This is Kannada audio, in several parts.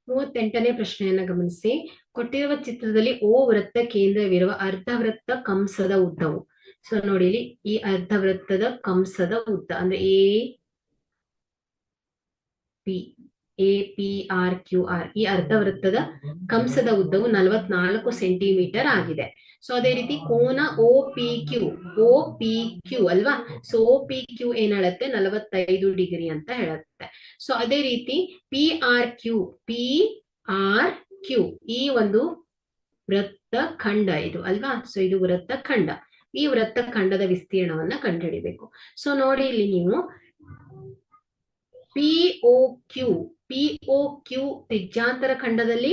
38ನೇ ಪ್ರಶ್ನೆಯನ್ನ ಗಮನಿಸಿ. ಕೊಟ್ಟಿರುವ ಚಿತ್ರದಲ್ಲಿ ಓ ವೃತ್ತ ಕೇಂದ್ರವಿರುವ ಅರ್ಧವೃತ್ತ ಕಂಸದ ಉದ್ದವು. ಸೊ ನೋಡಿ ಇಲ್ಲಿ ಈ ಅರ್ಧವೃತ್ತದ ಕಂಸದ ಉದ್ದ ಅಂದ್ರೆ APR ಈ ಅರ್ಧವೃತ್ತದ ಕಂಸದ ಉದ್ದವು 44 ಸೆಂಟಿಮೀಟರ್ ಆಗಿದೆ. ಸೊ ಅದೇ ರೀತಿ ಕೋನ OPQ ಅಲ್ವಾ. ಸೊ OPQ ಏನ್ ಹೇಳುತ್ತೆ 45 ಡಿಗ್ರಿ ಅಂತ ಹೇಳುತ್ತೆ. ಸೊ ಅದೇ ರೀತಿ PRQ ಈ ಒಂದು ವೃತ್ತ ಖಂಡ ಇದು ಅಲ್ವಾ. ಸೊ ಇದು ವೃತ್ತ ಖಂಡ. ಈ ವೃತ್ತ ಖಂಡದ ವಿಸ್ತೀರ್ಣವನ್ನ ಕಂಡುಹಿಡಿಬೇಕು. ಸೊ ನೋಡಿ ಇಲ್ಲಿ ನೀವು POQ ತ್ರಿಜ್ಯಾಂತರ ಖಂಡದಲ್ಲಿ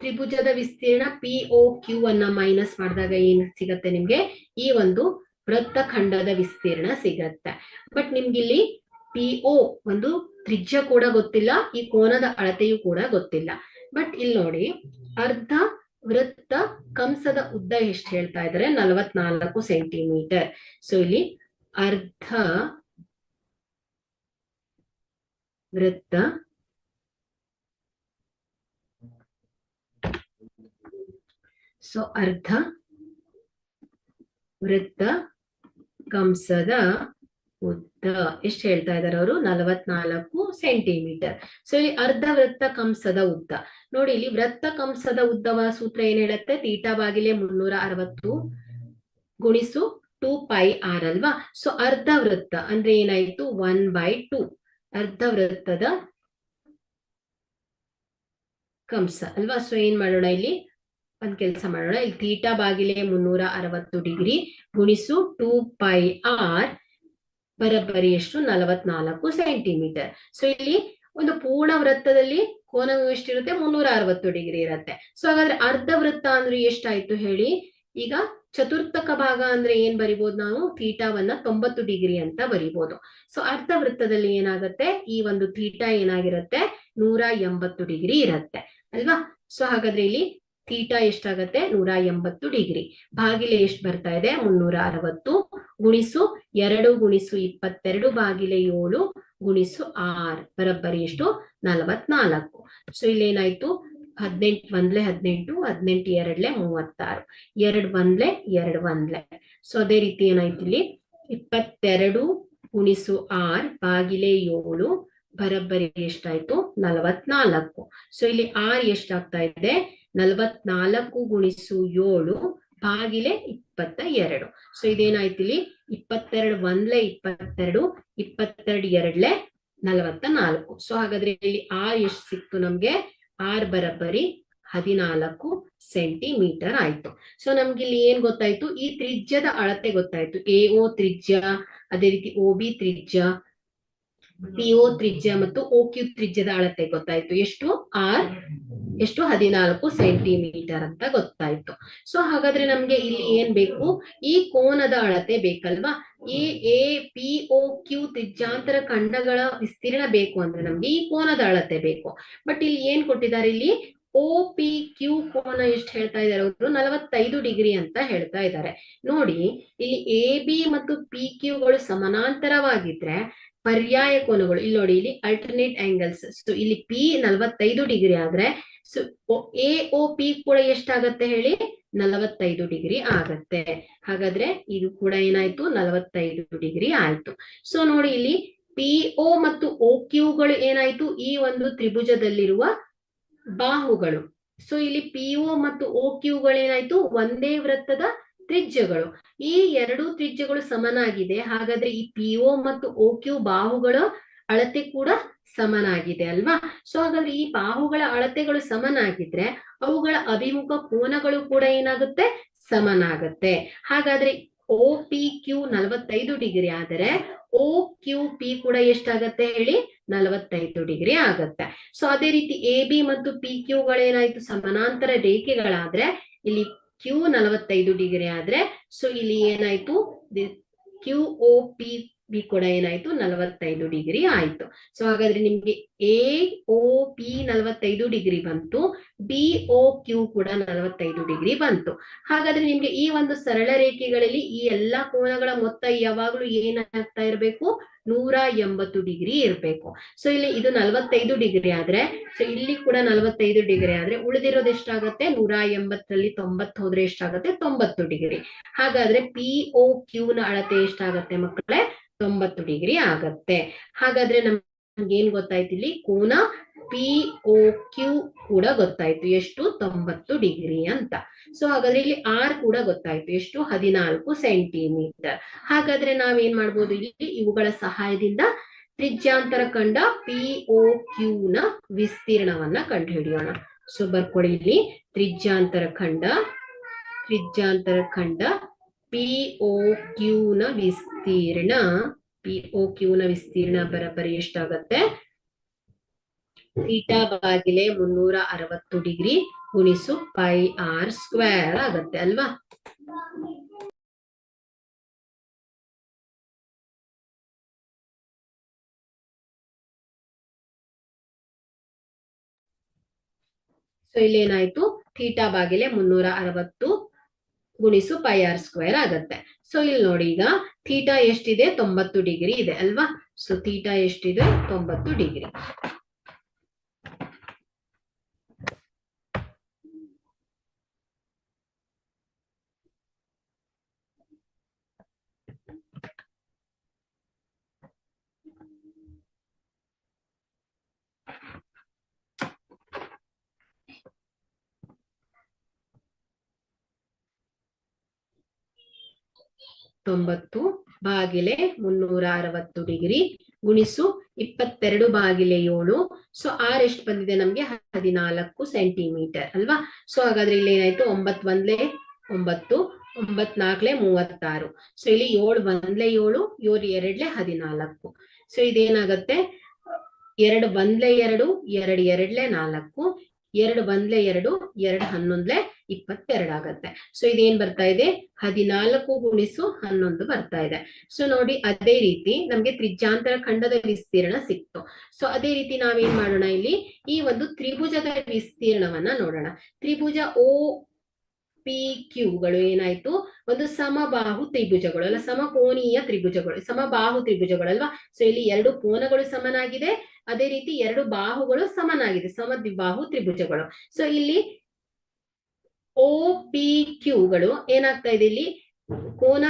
ತ್ರಿಭುಜದ ವಿಸ್ತೀರ್ಣ POQ ಅನ್ನ ಮೈನಸ್ ಮಾಡಿದಾಗ ಏನ್ ಸಿಗತ್ತೆ ನಿಮ್ಗೆ, ಈ ಒಂದು ವೃತ್ತ ಖಂಡದ ವಿಸ್ತೀರ್ಣ ಸಿಗತ್ತೆ. ಬಟ್ ನಿಮ್ಗಿಲ್ಲಿ PO ಒಂದು ತ್ರಿಜ್ಯ ಕೂಡ ಗೊತ್ತಿಲ್ಲ, ಈ ಕೋನದ ಅಳತೆಯೂ ಕೂಡ ಗೊತ್ತಿಲ್ಲ. ಬಟ್ ಇಲ್ಲಿ ನೋಡಿ ಅರ್ಧ ವೃತ್ತ ಕಂಸದ ಉದ್ದ ಎಷ್ಟು ಹೇಳ್ತಾ ಇದ್ದಾರೆ, 44 ಸೆಂಟಿಮೀಟರ್. ಸೊ ಇಲ್ಲಿ ಅರ್ಧ ವೃತ್ತ ಅರ್ಧ ವೃತ್ತ ಕಂಸದ ಉದ್ದ ಎಷ್ಟು ಹೇಳ್ತಾ ಇದ್ದಾರೆ ಅವರು, 44 ಸೆಂಟಿಮೀಟರ್. ಸೊ ಇಲ್ಲಿ ಅರ್ಧ ವೃತ್ತ ಕಂಸದ ಉದ್ದ ನೋಡಿ, ಇಲ್ಲಿ ವೃತ್ತ ಕಂಸದ ಉದ್ದವ ಸೂತ್ರ ಏನ್ ಹೇಳುತ್ತೆ, θ ಭಾಗಿಲೆ 360 ಗುಣಿಸು 2πr ಅಲ್ವಾ. ಸೊ ಅರ್ಧ ವೃತ್ತ ಅಂದ್ರೆ ಏನಾಯ್ತು 1/2 ಅರ್ಧ ವೃತ್ತದ ಕಂಸ ಅಲ್ವಾ. ಸೊ ಏನ್ ಮಾಡೋಣ, ಇಲ್ಲಿ ಒಂದ್ ಕೆಲಸ ಮಾಡೋಣ, ಇಲ್ಲಿ θ ಭಾಗಿಲೆ 360 ಡಿಗ್ರಿ ಗುಣಿಸು 2πr ಬರಬ್ಬರಿ ಎಷ್ಟು 44 ಸೆಂಟಿಮೀಟರ್. ಸೊ ಇಲ್ಲಿ ಒಂದು ಪೂರ್ಣ ವೃತ್ತದಲ್ಲಿ ಕೋನವು ಎಷ್ಟಿರುತ್ತೆ, 360 ಡಿಗ್ರಿ ಇರುತ್ತೆ. ಸೊ ಹಾಗಾದ್ರೆ ಅರ್ಧ ವೃತ್ತ ಅಂದ್ರೆ ಎಷ್ಟಾಯ್ತು ಹೇಳಿ. ಈಗ ಚತುರ್ಥಕ ಭಾಗ ಅಂದ್ರೆ ಏನ್ ಬರಿಬಹುದು ನಾವು, ಥೀಟಾವನ್ನ 90 ಡಿಗ್ರಿ ಅಂತ ಬರಿಬಹುದು. ಸೊ ಅರ್ಧ ವೃತ್ತದಲ್ಲಿ ಏನಾಗುತ್ತೆ, ಈ ಒಂದು ಥೀಟಾ ಏನಾಗಿರುತ್ತೆ 180 ಡಿಗ್ರಿ ಇರುತ್ತೆ ಅಲ್ವಾ. ಸೊ ಹಾಗಾದ್ರೆ ಇಲ್ಲಿ ಥೀಟಾ ಎಷ್ಟಾಗತ್ತೆ 180 ಡಿಗ್ರಿ ಭಾಗಿಲೆ ಎಷ್ಟು ಬರ್ತಾ ಇದೆ 360 ಗುಣಿಸು 2 ಗುಣಿಸು 22 ಭಾಗಿಲೆ 7 ಗುಣಿಸು 6 ಬರಬ್ಬರಿ ಎಷ್ಟು 44. ಸೊ ಇಲ್ಲೇನಾಯ್ತು 18 ಒಂದ್ಲೆ 18 18 ಎರಡ್ಲೆ 36 2 ಒಂದ್ಲೆ 2 ಒಂದ್ಲೆ. ಸೊ ಅದೇ ರೀತಿ ಏನಾಯ್ತು ಇಲ್ಲಿ 22 ಗುಣಿಸು 6 ಭಾಗಿಲೆ 7 ಬರಬ್ಬರಿ ಎಷ್ಟಾಯ್ತು 44. ಸೊ ಇಲ್ಲಿ 6 ಎಷ್ಟಾಗ್ತಾ ಇದೆ 44 ಗುಣಿಸು 7 ಭಾಗಿಲೆ 22. ಸೊ ಇದೇನಾಯ್ತು ಇಲ್ಲಿ 22 ಒಂದ್ಲೆ 22 22 ಎರಡ್ಲೆ 44. ಸೊ ಹಾಗಾದ್ರೆ ಇಲ್ಲಿ 6 ಎಷ್ಟು ಸಿಕ್ತು ನಮ್ಗೆ, 6 ಬರಬ್ಬರಿ 14 ಸೆಂಟಿಮೀಟರ್ ಆಯ್ತು. ಸೊ ನಮ್ಗೆ ಇಲ್ಲಿ ಏನ್ ಗೊತ್ತಾಯ್ತು, ಈ ತ್ರಿಜ್ಯದ ಅಳತೆ ಗೊತ್ತಾಯ್ತು. AO ತ್ರಿಜ್ಯ, ಅದೇ ರೀತಿ OB ತ್ರಿಜ್ಯ, PO ತ್ರಿಜ್ಯ ಮತ್ತು OQ ತ್ರಿಜ್ಯದ ಅಳತೆ ಗೊತ್ತಾಯ್ತು. ಎಷ್ಟು 14 ಸೆಂಟಿಮೀಟರ್ ಅಂತ ಗೊತ್ತಾಯ್ತು. ಸೊ ಹಾಗಾದ್ರೆ ನಮ್ಗೆ ಇಲ್ಲಿ ಏನ್ ಬೇಕು, ಈ ಕೋನದ ಅಳತೆ ಬೇಕಲ್ವಾ. POQ ತ್ರಿಜ್ಯಾಂತರ ಖಂಡಗಳ ವಿಸ್ತೀರ್ಣ ಬೇಕು ಅಂದ್ರೆ ನಮ್ಗೆ ಈ ಕೋನದ ಅಳತೆ ಬೇಕು. ಬಟ್ ಇಲ್ಲಿ ಏನ್ ಕೊಟ್ಟಿದ್ದಾರೆ, ಇಲ್ಲಿ OPQ ಕೋನ ಎಷ್ಟು ಹೇಳ್ತಾ ಇದ್ದಾರೆ ಅವರು 45 ಡಿಗ್ರಿ ಅಂತ ಹೇಳ್ತಾ ಇದ್ದಾರೆ. ನೋಡಿ ಇಲ್ಲಿ AB ಮತ್ತು PQ ಗಳು ಸಮಾನಾಂತರವಾಗಿದ್ರೆ ಪರ್ಯಾಯ ಕೋನಗಳು ಇಲ್ಲಿ ನೋಡಿ, ಇಲ್ಲಿ ಅಲ್ಟರ್ನೇಟ್ ಆಂಗಲ್ಸ್. ಸೊ ಇಲ್ಲಿ P 45 ಡಿಗ್ರಿ ಆದ್ರೆ ಸೊ AOP ಕೂಡ ಎಷ್ಟಾಗತ್ತೆ ಹೇಳಿ 45 ಡಿಗ್ರಿ ಆಗತ್ತೆ. ಹಾಗಾದ್ರೆ ಇದು ಕೂಡ ಏನಾಯ್ತು 45 ಡಿಗ್ರಿ ಆಯ್ತು. ಸೊ ನೋಡಿ ಇಲ್ಲಿ PO ಮತ್ತು OQ ಗಳು ಏನಾಯ್ತು, ಈ ಒಂದು ತ್ರಿಭುಜದಲ್ಲಿರುವ ಬಾಹುಗಳು. ಸೊ ಇಲ್ಲಿ PO ಮತ್ತು OQ ಗಳೇನಾಯ್ತು ಒಂದೇ ವೃತ್ತದ ತ್ರಿಜ್ಯಗಳು. ಈ ಎರಡು ತ್ರಿಜ್ಯಗಳು ಸಮನಾಗಿದೆ. ಹಾಗಾದ್ರೆ ಈ PO ಮತ್ತು OQ ಬಾಹುಗಳ ಅಳತೆ ಕೂಡ ಸಮನಾಗಿದೆ ಅಲ್ವಾ. ಸೊ ಹಾಗಾದ್ರೆ ಈ ಬಾಹುಗಳ ಅಳತೆಗಳು ಸಮನಾಗಿದ್ರೆ ಅವುಗಳ ಅಭಿಮುಖ ಕೋನಗಳು ಕೂಡ ಏನಾಗುತ್ತೆ ಸಮನಾಗುತ್ತೆ. ಹಾಗಾದ್ರೆ OPQ 45 ಡಿಗ್ರಿ ಆದರೆ OQP ಕೂಡ ಎಷ್ಟಾಗತ್ತೆ ಹೇಳಿ 45 ಡಿಗ್ರಿ ಆಗತ್ತೆ. ಸೊ ಅದೇ ರೀತಿ AB ಮತ್ತು PQ ಗಳೇನಾಯ್ತು ಸಮಾನಾಂತರ ರೇಖೆಗಳಾದ್ರೆ ಇಲ್ಲಿ Q 45 ಡಿಗ್ರಿ ಆದ್ರೆ ಸೊ ಇಲ್ಲಿ ಏನಾಯ್ತು QOP ಬಿ ಕೂಡ ಏನಾಯ್ತು 45 ಡಿಗ್ರಿ ಆಯ್ತು. ಸೊ ಹಾಗಾದ್ರೆ ನಿಮ್ಗೆ ಎ ಒ ಪಿ 45 ಡಿಗ್ರಿ ಬಂತು, ಬಿ ಒ ಕ್ಯೂ ಕೂಡ 45 ಡಿಗ್ರಿ ಬಂತು. ಹಾಗಾದ್ರೆ ನಿಮ್ಗೆ ಈ ಒಂದು ಸರಳ ರೇಖೆಗಳಲ್ಲಿ ಈ ಎಲ್ಲಾ ಕೋನಗಳ ಮೊತ್ತ ಯಾವಾಗ್ಲೂ ಏನಾಗ್ತಾ ಇರಬೇಕು, 180 ಡಿಗ್ರಿ ಇರಬೇಕು. ಸೊ ಇಲ್ಲಿ ಇದು 45 ಡಿಗ್ರಿ ಆದ್ರೆ, ಸೊ ಇಲ್ಲಿ ಕೂಡ 45 ಡಿಗ್ರಿ ಆದ್ರೆ ಉಳಿದಿರೋದು ಎಷ್ಟಾಗತ್ತೆ, 180ರಲ್ಲಿ 90 ಹೋದ್ರೆ ಎಷ್ಟಾಗತ್ತೆ, 90 ಡಿಗ್ರಿ. ಹಾಗಾದ್ರೆ ಪಿ ಒ ಕ್ಯೂ ನ ಅಳತೆ ಎಷ್ಟಾಗತ್ತೆ ಮಕ್ಕಳೇ, 90 ಡಿಗ್ರಿ ಆಗತ್ತೆ. ಹಾಗಾದ್ರೆ ನಮ್ಗೆ ಏನ್ ಗೊತ್ತಾಯ್ತು, ಇಲ್ಲಿ ಕೋನ ಪಿ ಒ ಕ್ಯೂ ಕೂಡ ಗೊತ್ತಾಯ್ತು, ಎಷ್ಟು, 90 ಡಿಗ್ರಿ ಅಂತ. ಸೊ ಹಾಗಾದ್ರೆ ಇಲ್ಲಿ ಆರ್ ಕೂಡ ಗೊತ್ತಾಯ್ತು, ಎಷ್ಟು, 14 ಸೆಂಟಿಮೀಟರ್. ಹಾಗಾದ್ರೆ ನಾವೇನ್ ಮಾಡ್ಬೋದು, ಇಲ್ಲಿ ಇವುಗಳ ಸಹಾಯದಿಂದ ತ್ರಿಜ್ಯಾಂತರ ಖಂಡ ಪಿ ಒ ಕ್ಯೂ ನ ವಿಸ್ತೀರ್ಣವನ್ನ ಕಂಡುಹಿಡಿಯೋಣ. ಸೊ ಬರ್ಕೊಳ್ಳಿ, ಇಲ್ಲಿ ತ್ರಿಜ್ಯಾಂತರ ಖಂಡ ಪಿ ಒ ಕ್ಯೂ ನ ವಿಸ್ತೀರ್ಣ, ಪಿ ಒ ಕ್ಯೂ ನ ವಿಸ್ತೀರ್ಣ ಬರಬರಿ ಎಷ್ಟಾಗತ್ತೆ, ಥೀಟಾ ಬಾಗಿಲೆ 360 ಡಿಗ್ರಿ ಗುಣಿಸು ಪೈ ಆರ್ ಸ್ಕ್ವೇರ್ ಆಗತ್ತೆ ಅಲ್ವಾ. ಸೊ ಇಲ್ಲೇನಾಯ್ತು, ಥೀಟಾ ಬಾಗಿಲೆ 360 ಗುಣಿಸು ಪೈ ಆರ್ ಸ್ಕ್ವೇರ್ ಆಗತ್ತೆ. ಸೊ ಇಲ್ಲಿ ನೋಡಿ, ಈಗ ಥೀಟಾ ಎಷ್ಟಿದೆ, 90 ಡಿಗ್ರಿ ಇದೆ ಅಲ್ವಾ. ಸೊ ಥೀಟಾ ಎಷ್ಟಿದೆ, 90 ಡಿಗ್ರಿ. ತೊಂಬತ್ತು ಬಾಗಿಲೆ 360 ಡಿಗ್ರಿ ಗುಣಿಸು 22/7. ಸೊ ಆರ್ ಎಷ್ಟು ಬಂದಿದೆ ನಮ್ಗೆ, 14 ಸೆಂಟಿಮೀಟರ್ ಅಲ್ವಾ. ಸೊ ಹಾಗಾದ್ರೆ ಇಲ್ಲಿ ಏನಾಯ್ತು, 9 1 9, 9 4 36. ಸೊ ಇಲ್ಲಿ 7 1 7, 7 2 14. ಸೊ ಇದೇನಾಗತ್ತೆ, 2 1 2, 2 2 4, 2 1 2, 2 11 22 ಆಗತ್ತೆ. ಸೊ ಇದೇನ್ ಬರ್ತಾ ಇದೆ, 14 ಗುಣಿಸು 11 ಬರ್ತಾ ಇದೆ. ಸೊ ನೋಡಿ, ಅದೇ ರೀತಿ ನಮ್ಗೆ ತ್ರಿಜ್ಯಾಂತರ ಖಂಡದ ವಿಸ್ತೀರ್ಣ ಸಿಕ್ತು. ಸೊ ಅದೇ ರೀತಿ ನಾವೇನ್ ಮಾಡೋಣ, ಇಲ್ಲಿ ಈ ಒಂದು ತ್ರಿಭುಜದ ವಿಸ್ತೀರ್ಣವನ್ನ ನೋಡೋಣ. ತ್ರಿಭುಜ ಓ ಪಿ ಕ್ಯೂಗಳು ಏನಾಯ್ತು, ಒಂದು ಸಮಬಾಹು ತ್ರಿಭುಜಗಳು ಅಲ್ಲ, ಸಮಕೋನೀಯ ತ್ರಿಭುಜಗಳು, ಸಮಬಾಹು ತ್ರಿಭುಜಗಳು ಅಲ್ವಾ. ಸೊ ಇಲ್ಲಿ 2 ಕೋನಗಳು ಸಮನಾಗಿದೆ, ಅದೇ ರೀತಿ 2 ಬಾಹುಗಳು ಸಮನಾಗಿದೆ, ಸಮದ್ವಿಬಾಹು ತ್ರಿಭುಜಗಳು. ಸೊ ಇಲ್ಲಿ ಓ ಪಿ ಕ್ಯೂಗಳು ಏನಾಗ್ತಾ ಇದೆ, ಇಲ್ಲಿ ಕೋನ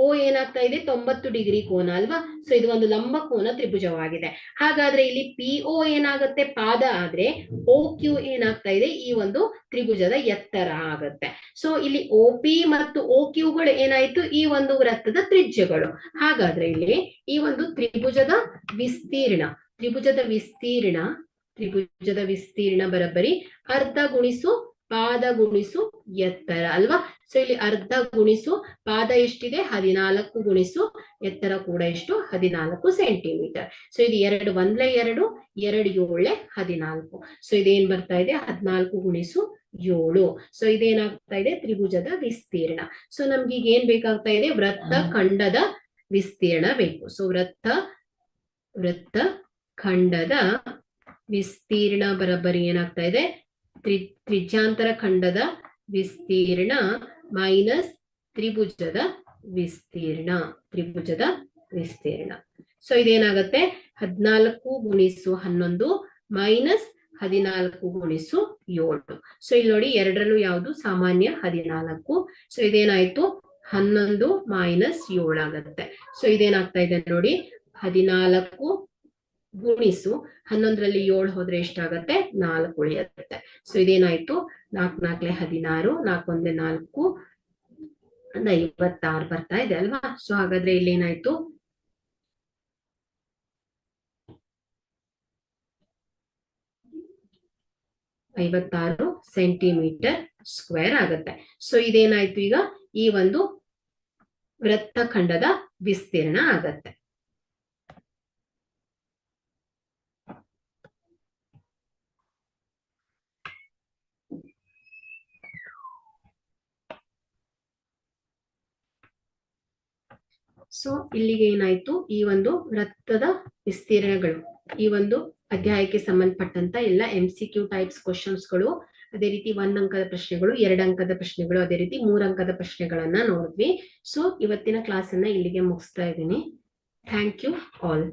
ಓ ಏನಾಗ್ತಾ ಇದೆ, 90 ಡಿಗ್ರಿ ಕೋನ ಅಲ್ವಾ. ಸೊ ಇದು ಒಂದು ಲಂಬ ಕೋನ ತ್ರಿಭುಜವಾಗಿದೆ. ಹಾಗಾದ್ರೆ ಇಲ್ಲಿ ಪಿ ಒ ಏನಾಗುತ್ತೆ, ಪಾದ ಆದ್ರೆ ಓ ಕ್ಯೂ ಏನಾಗ್ತಾ ಇದೆ, ಈ ಒಂದು ತ್ರಿಭುಜದ ಎತ್ತರ ಆಗತ್ತೆ. ಸೊ ಇಲ್ಲಿ ಒ ಪಿ ಮತ್ತು ಓ ಕ್ಯೂಗಳು ಏನಾಯ್ತು, ಈ ಒಂದು ವೃತ್ತದ ತ್ರಿಜ್ಯಗಳು. ಹಾಗಾದ್ರೆ ಇಲ್ಲಿ ಈ ಒಂದು ತ್ರಿಭುಜದ ವಿಸ್ತೀರ್ಣ ಬರಬರಿ ಅರ್ಧ ಗುಣಿಸು ಪಾದ ಗುಣಿಸು ಎತ್ತರ ಅಲ್ವಾ. ಸೊ ಇಲ್ಲಿ ಅರ್ಧ ಗುಣಿಸು ಪಾದ ಎಷ್ಟಿದೆ, 14 ಗುಣಿಸು ಎತ್ತರ ಕೂಡ ಎಷ್ಟು, 14 ಸೆಂಟಿಮೀಟರ್. ಸೊ ಇದು 2 1 2, 2 7 14. ಸೊ ಇದೇನ್ ಬರ್ತಾ ಇದೆ, 14 ಗುಣಿಸು 7. ಸೊ ಇದೇನಾಗ್ತಾ ಇದೆ, ತ್ರಿಭುಜದ ವಿಸ್ತೀರ್ಣ. ಸೊ ನಮ್ಗೆ ಈಗ ಏನ್ ಬೇಕಾಗ್ತಾ ಇದೆ, ವೃತ್ತ ಖಂಡದ ವಿಸ್ತೀರ್ಣ ಬೇಕು. ಸೊ ವೃತ್ತ ಖಂಡದ ವಿಸ್ತೀರ್ಣ ಬರಬರಿ ಏನಾಗ್ತಾ ಇದೆ, ತ್ರಿಜ್ಯಾಂತರ ಖಂಡದ ವಿಸ್ತೀರ್ಣ ಮೈನಸ್ ತ್ರಿಭುಜದ ವಿಸ್ತೀರ್ಣ. ಸೊ ಇದೇನಾಗತ್ತೆ, 14 ಗುಣಿಸು 11 ಮೈನಸ್ 14 ಗುಣಿಸು 7. ಸೊ ಇಲ್ಲಿ ನೋಡಿ, ಎರಡರಲ್ಲೂ ಯಾವುದು ಸಾಮಾನ್ಯ, 14. ಸೊ ಇದೇನಾಯ್ತು, 11 ಮೈನಸ್ 7 ಆಗತ್ತೆ. ಸೊ ಇದೇನಾಗ್ತಾ ಇದೆ ನೋಡಿ, 14 ಗುಣಿಸು 11ರಲ್ಲಿ 7 ಹೋದ್ರೆ ಎಷ್ಟಾಗತ್ತೆ, 4 ಉಳಿಯುತ್ತೆ. ಸೊ ಇದೇನಾಯ್ತು, 4 4 16, 4 1 4, 56 ಬರ್ತಾ ಇದೆ ಅಲ್ವಾ. ಸೊ ಹಾಗಾದ್ರೆ ಇಲ್ಲಿ ಏನಾಯ್ತು, 56 ಸೆಂಟಿಮೀಟರ್ ಸ್ಕ್ವೇರ್ ಆಗತ್ತೆ. ಸೊ ಇದೇನಾಯ್ತು, ಈಗ ಈ ಒಂದು ವೃತ್ತಖಂಡದ ವಿಸ್ತೀರ್ಣ ಆಗತ್ತೆ. ಸೊ ಇಲ್ಲಿಗೆ ಏನಾಯ್ತು, ಈ ಒಂದು ವೃತ್ತದ ವಿಸ್ತೀರ್ಣಗಳು, ಈ ಒಂದು ಅಧ್ಯಾಯಕ್ಕೆ ಸಂಬಂಧಪಟ್ಟಂತ ಎಲ್ಲ MCQ ಟೈಪ್ಸ್ ಕ್ವಶನ್ಸ್ಗಳು, ಅದೇ ರೀತಿ 1 ಅಂಕದ ಪ್ರಶ್ನೆಗಳು, 2 ಅಂಕದ ಪ್ರಶ್ನೆಗಳು, ಅದೇ ರೀತಿ 3 ಅಂಕದ ಪ್ರಶ್ನೆಗಳನ್ನ ನೋಡಿದ್ವಿ. ಸೊ ಇವತ್ತಿನ ಕ್ಲಾಸ್ ಅನ್ನ ಇಲ್ಲಿಗೆ ಮುಗಿಸ್ತಾ ಇದ್ದೀನಿ. Thank you all.